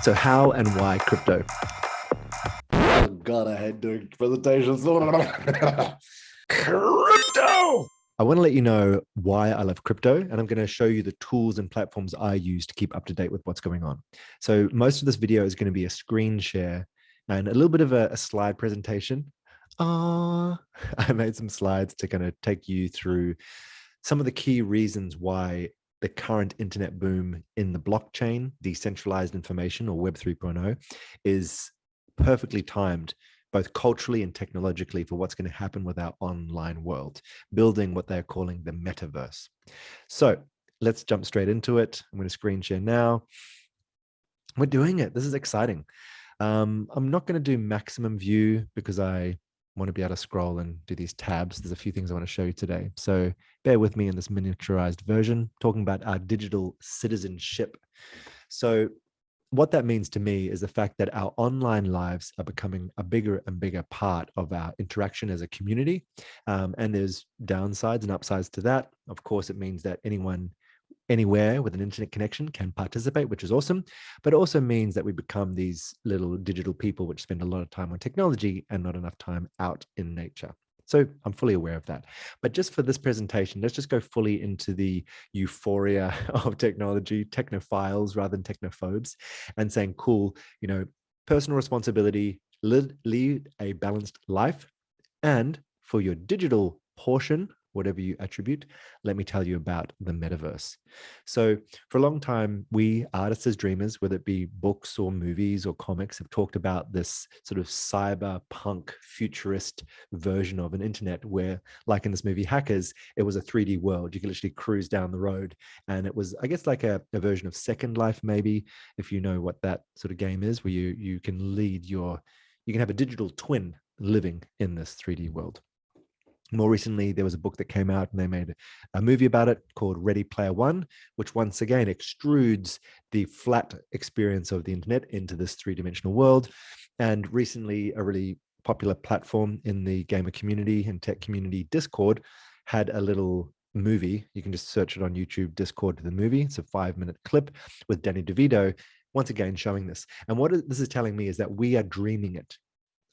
So how and why crypto? Oh God, I hate doing presentations. Crypto. I want to let you know why I love crypto, and I'm going to show you the tools and platforms I use to keep up to date with what's going on. So most of this video is going to be a screen share and a little bit of a slide presentation. I made some slides to kind of take you through some of the key reasons why the current internet boom in the blockchain, decentralized information, or Web 3.0, is perfectly timed, both culturally and technologically, for what's going to happen with our online world, building what they're calling the metaverse. So let's jump straight into it. I'm going to screen share now. We're doing it. This is exciting. I'm not going to do maximum view because I want to be able to scroll and do these tabs. There's a few things I want to show you today. So bear with me in this miniaturized version, talking about our digital citizenship. So what that means to me is the fact that our online lives are becoming a bigger and bigger part of our interaction as a community. And there's downsides and upsides to that. Of course, it means that anyone anywhere with an internet connection can participate, which is awesome. But it also means that we become these little digital people which spend a lot of time on technology and not enough time out in nature. So I'm fully aware of that. But just for this presentation, let's just go fully into the euphoria of technology, technophiles rather than technophobes, and saying, cool, personal responsibility, lead a balanced life. And for your digital portion, whatever you attribute, let me tell you about the metaverse. So for a long time, we artists as dreamers, whether it be books or movies or comics, have talked about this sort of cyberpunk futurist version of an internet where, like in this movie Hackers, it was a 3D world. You could literally cruise down the road. And it was, I guess, like a version of Second Life, maybe, if you know what that sort of game is, where you can you can have a digital twin living in this 3D world. More recently, there was a book that came out and they made a movie about it called Ready Player One, which once again extrudes the flat experience of the internet into this three-dimensional world. And recently, a really popular platform in the gamer community and tech community, Discord, had a little movie. You can just search it on YouTube, Discord to the movie. It's a 5-minute clip with Danny DeVito, once again showing this. And what this is telling me is that we are dreaming it.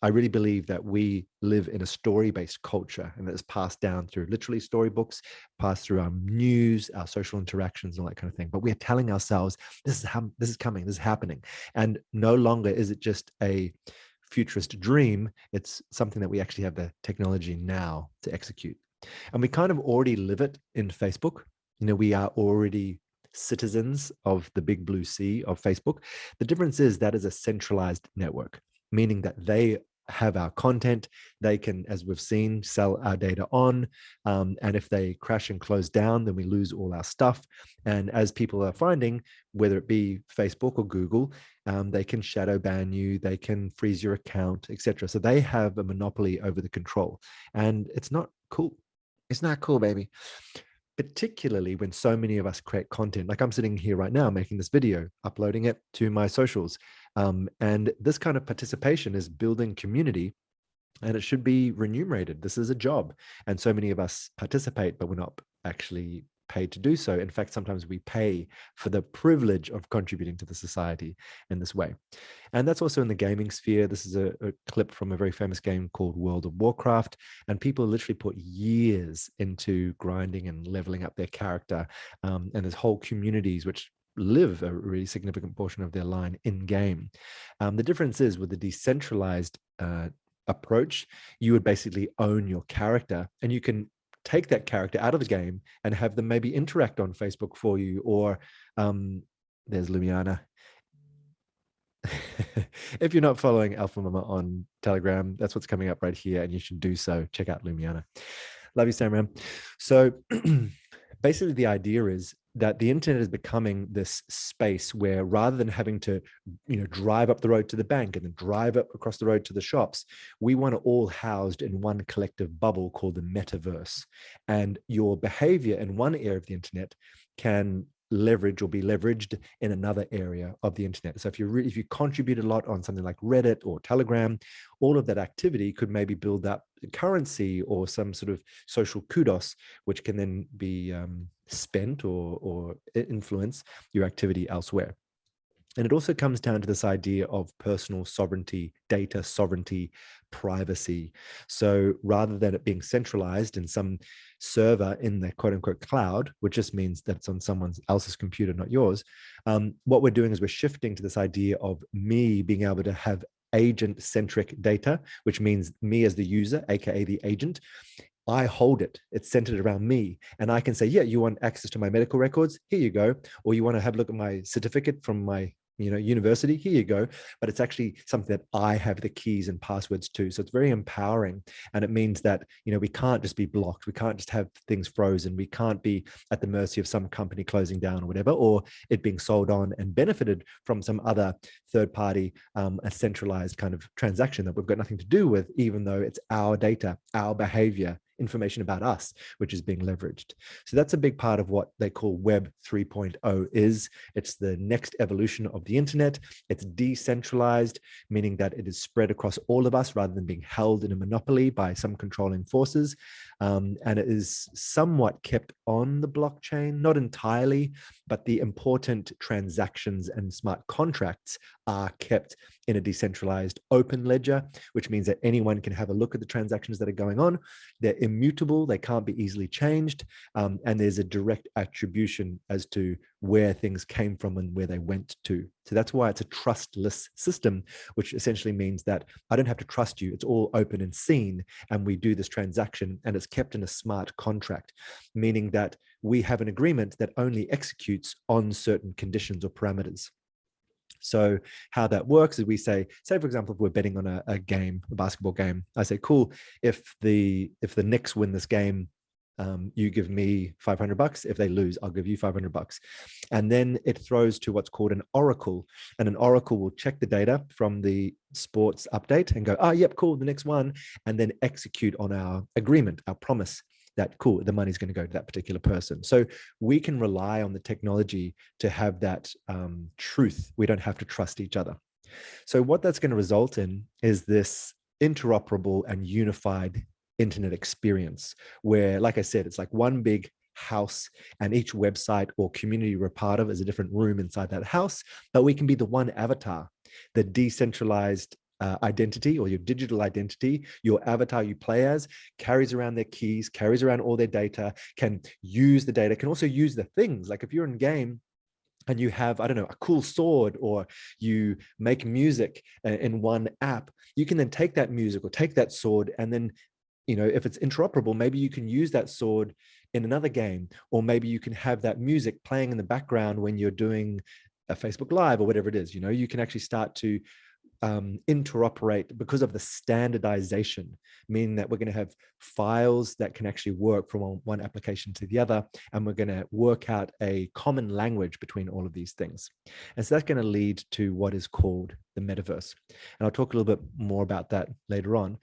I really believe that we live in a story-based culture, and that is passed down through literally storybooks, passed through our news, our social interactions, and all that kind of thing. But we are telling ourselves, this is coming, this is happening. And no longer is it just a futurist dream, it's something that we actually have the technology now to execute. And we kind of already live it in Facebook. We are already citizens of the big blue sea of Facebook. The difference is that is a centralized network, meaning that they have our content. They can, as we've seen, sell our data on. And if they crash and close down, then we lose all our stuff. And as people are finding, whether it be Facebook or Google, they can shadow ban you, they can freeze your account, etc. So they have a monopoly over the control. And it's not cool. It's not cool, baby. Particularly when so many of us create content. Like I'm sitting here right now making this video, uploading it to my socials. And this kind of participation is building community, and it should be remunerated. This is a job. And so many of us participate, but we're not actually paid to do so. In fact, sometimes we pay for the privilege of contributing to the society in this way. And that's also in the gaming sphere. This is a clip from a very famous game called World of Warcraft. And people literally put years into grinding and leveling up their character. And there's whole communities which live a really significant portion of their line in game. The difference is with the decentralized approach, you would basically own your character, and you can take that character out of the game and have them maybe interact on Facebook for you, or there's Lumiana. If you're not following Alpha Mama on Telegram, that's what's coming up right here, and you should do so. Check out Lumiana. Love you, Sam Ram. So basically the idea is that the internet is becoming this space where, rather than having to drive up the road to the bank and then drive up across the road to the shops, we want to all housed in one collective bubble called the metaverse. And your behavior in one area of the internet can leverage or be leveraged in another area of the internet. So if you contribute a lot on something like Reddit or Telegram, all of that activity could maybe build up currency or some sort of social kudos, which can then be spent or influence your activity elsewhere. And it also comes down to this idea of personal sovereignty, data sovereignty, privacy. So rather than it being centralized in some server in the quote unquote cloud, which just means that it's on someone else's computer, not yours, what we're doing is we're shifting to this idea of me being able to have agent centric data, which means me as the user, AKA the agent. I hold it. It's centered around me. And I can say, yeah, you want access to my medical records? Here you go. Or you want to have a look at my certificate from my university? Here you go. But it's actually something that I have the keys and passwords to. So it's very empowering. And it means that, we can't just be blocked. We can't just have things frozen. We can't be at the mercy of some company closing down or whatever, or it being sold on and benefited from some other third party, a centralized kind of transaction that we've got nothing to do with, even though it's our data, our behavior, information about us, which is being leveraged. So that's a big part of what they call Web 3.0 is. It's the next evolution of the internet. It's decentralized, meaning that it is spread across all of us rather than being held in a monopoly by some controlling forces. And it is somewhat kept on the blockchain, not entirely, but the important transactions and smart contracts are kept in a decentralized open ledger, which means that anyone can have a look at the transactions that are going on. They're immutable, they can't be easily changed, and there's a direct attribution as to where things came from and where they went to. So that's why it's a trustless system, which essentially means that I don't have to trust you. It's all open and seen, and we do this transaction, and it's kept in a smart contract, meaning that we have an agreement that only executes on certain conditions or parameters. So how that works is we say, for example, if we're betting on a game, a basketball game, I say, cool, if the Knicks win this game, you give me $500. If they lose, I'll give you $500. And then it throws to what's called an oracle. And an oracle will check the data from the sports update and go, oh, yep, cool, the next one, and then execute on our agreement, our promise that, cool, the money's going to go to that particular person. So we can rely on the technology to have that truth. We don't have to trust each other. So what that's going to result in is this interoperable and unified internet experience where, like I said, it's like one big house, and each website or community we're part of is a different room inside that house, but we can be the one avatar, the decentralized identity or your digital identity. Your avatar you play as carries around their keys, carries around all their data, can use the data, can also use the things. Like if you're in game and you have, I don't know, a cool sword, or you make music in one app, you can then take that music or take that sword, and then, if it's interoperable, maybe you can use that sword in another game, or maybe you can have that music playing in the background when you're doing a Facebook Live or whatever it is. You can actually start to interoperate because of the standardization, meaning that we're going to have files that can actually work from one application to the other, and we're going to work out a common language between all of these things. And so that's going to lead to what is called the metaverse. And I'll talk a little bit more about that later on.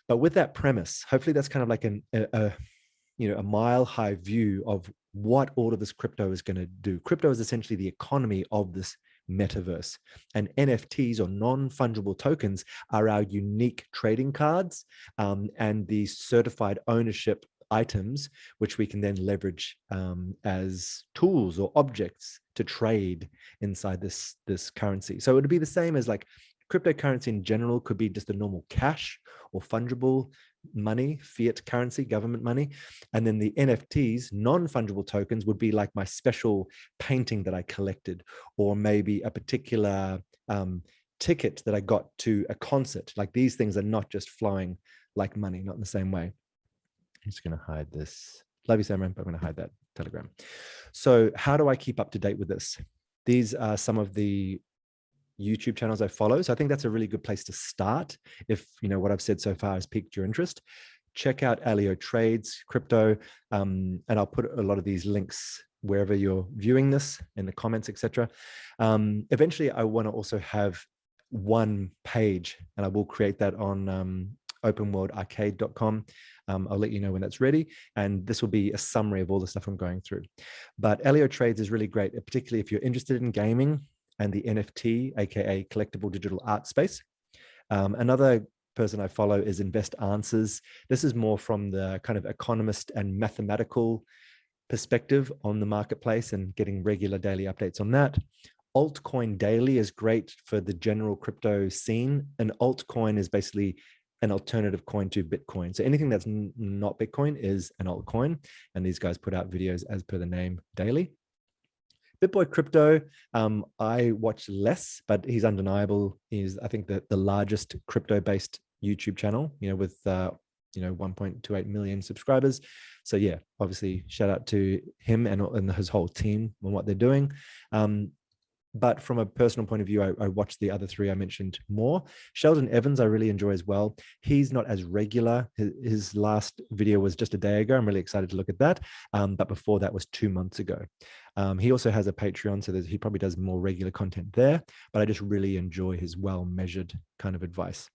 But with that premise, hopefully that's kind of like a mile high view of what all of this crypto is going to do. Crypto is essentially the economy of this metaverse, and NFTs, or non-fungible tokens, are our unique trading cards, and the certified ownership items, which we can then leverage as tools or objects to trade inside this currency. So it would be the same as like cryptocurrency in general could be just a normal cash or fungible money, fiat currency, government money. And then the NFTs, non-fungible tokens, would be like my special painting that I collected, or maybe a particular ticket that I got to a concert. Like these things are not just flowing like money, not in the same way. I'm just going to hide this. Love you, Samran, but I'm going to hide that Telegram. So how do I keep up to date with this? These are some of the YouTube channels I follow. So I think that's a really good place to start. If what I've said so far has piqued your interest, check out Alio Trades Crypto, and I'll put a lot of these links wherever you're viewing this in the comments, etc. Eventually, I want to also have one page, and I will create that on openworldarcade.com. I'll let you know when that's ready. And this will be a summary of all the stuff I'm going through. But Alio Trades is really great, particularly if you're interested in gaming and the NFT, aka collectible digital art space. Another person I follow is Invest Answers. This is more from the kind of economist and mathematical perspective on the marketplace and getting regular daily updates on that. altcoin daily is great for the general crypto scene. An altcoin is basically an alternative coin to Bitcoin. So anything that's not Bitcoin is an altcoin. And these guys put out videos as per the name daily. BitBoy Crypto, I watch less, but he's undeniable. He's, I think, the largest crypto-based YouTube channel, with 1.28 million subscribers. So yeah, obviously shout out to him and his whole team on what they're doing. But from a personal point of view, I watched the other three I mentioned more. Sheldon Evans, I really enjoy as well. He's not as regular. His last video was just a day ago. I'm really excited to look at that. But before that was 2 months ago. He also has a Patreon, so he probably does more regular content there. But I just really enjoy his well-measured kind of advice.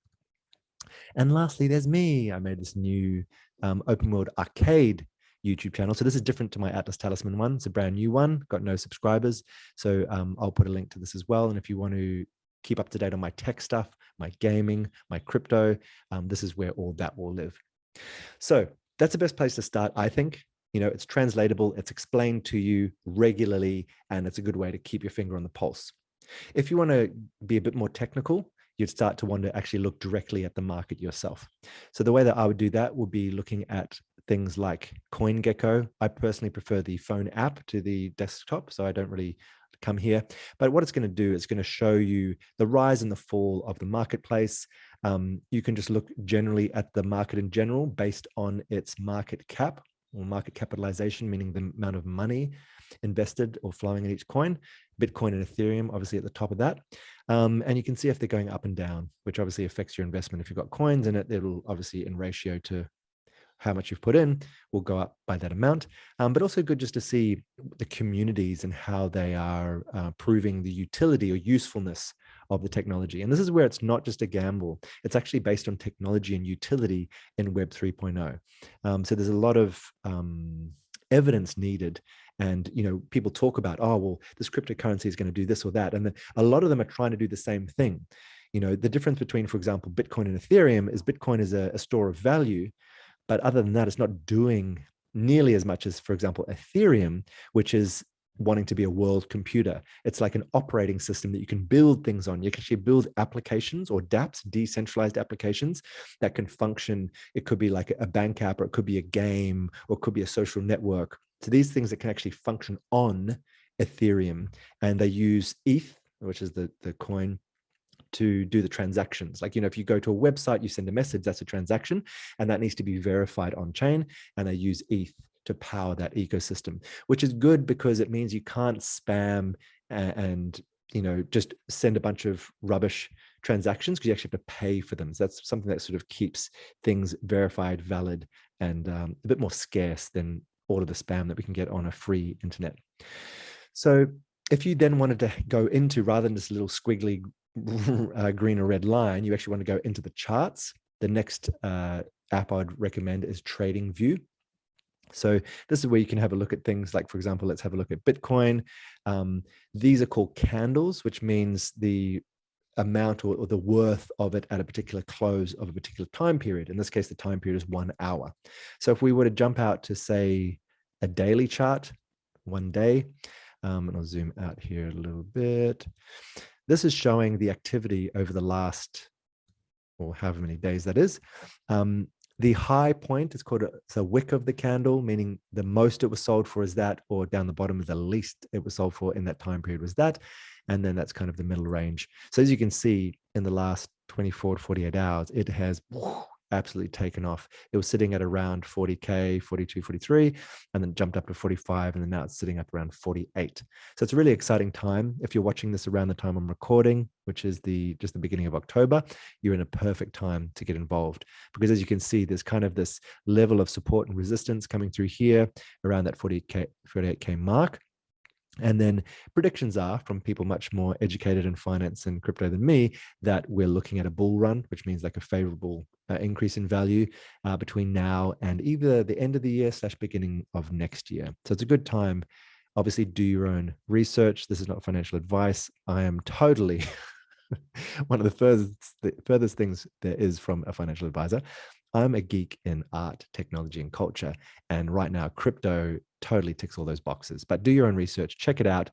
And lastly, there's me. I made this new open world arcade YouTube channel. So this is different to my Atlas Talisman one. It's a brand new one, got no subscribers. So I'll put a link to this as well. And if you want to keep up to date on my tech stuff, my gaming, my crypto, this is where all that will live. So that's the best place to start, I think. It's translatable, it's explained to you regularly, and it's a good way to keep your finger on the pulse. If you want to be a bit more technical, you'd start to want to actually look directly at the market yourself. So the way that I would do that would be looking at things like CoinGecko. I personally prefer the phone app to the desktop, so I don't really come here. But what it's going to do is going to show you the rise and the fall of the marketplace. You can just look generally at the market in general based on its market cap or market capitalization, meaning the amount of money invested or flowing in each coin. Bitcoin and Ethereum, obviously at the top of that. And you can see if they're going up and down, which obviously affects your investment. If you've got coins in it, it'll obviously in ratio to how much you've put in will go up by that amount. But also good just to see the communities and how they are proving the utility or usefulness of the technology. And this is where it's not just a gamble. It's actually based on technology and utility in Web 3.0. So there's a lot of evidence needed. And people talk about, oh, well, this cryptocurrency is going to do this or that. And a lot of them are trying to do the same thing. The difference between, for example, Bitcoin and Ethereum is Bitcoin is a store of value. But other than that, it's not doing nearly as much as, for example, Ethereum, which is wanting to be a world computer. It's like an operating system that you can build things on. You can actually build applications or dApps, decentralized applications that can function. It could be like a bank app, or it could be a game, or it could be a social network. So these things that can actually function on Ethereum, and they use ETH, which is the coin, to do the transactions. Like, if you go to a website, you send a message, that's a transaction, and that needs to be verified on chain. And they use ETH to power that ecosystem, which is good because it means you can't spam and just send a bunch of rubbish transactions, because you actually have to pay for them. So that's something that sort of keeps things verified, valid, and a bit more scarce than all of the spam that we can get on a free internet. So if you then wanted to go into, rather than this little squiggly green or red line, you actually want to go into the charts. The next app I'd recommend is TradingView. So this is where you can have a look at things like, for example, let's have a look at Bitcoin. These are called candles, which means the amount or the worth of it at a particular close of a particular time period. In this case, the time period is 1 hour. So if we were to jump out to, say, a daily chart, 1 day, and I'll zoom out here a little bit. This is showing the activity over the last, or however many days that is. The high point is called a wick of the candle, meaning the most it was sold for is that, or down the bottom is the least it was sold for in that time period was that. And then that's kind of the middle range. So as you can see, in the last 24 to 48 hours, it has absolutely taken off. It was sitting at around 40K, 42, 43, and then jumped up to 45, and then now it's sitting up around 48. So it's a really exciting time. If you're watching this around the time I'm recording, which is just the beginning of October, you're in a perfect time to get involved, because as you can see, there's kind of this level of support and resistance coming through here around that 48K mark. And then predictions are from people much more educated in finance and crypto than me that we're looking at a bull run, which means like a favorable increase in value between now and either the end of the year / beginning of next year. So it's a good time. Obviously, do your own research. This is not financial advice. I am totally one of the furthest things there is from a financial advisor. I'm a geek in art, technology, and culture. And right now, crypto totally ticks all those boxes. But do your own research, check it out.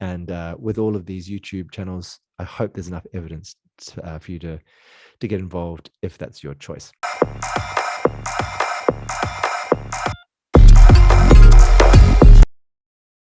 And with all of these YouTube channels, I hope there's enough evidence for you to get involved if that's your choice.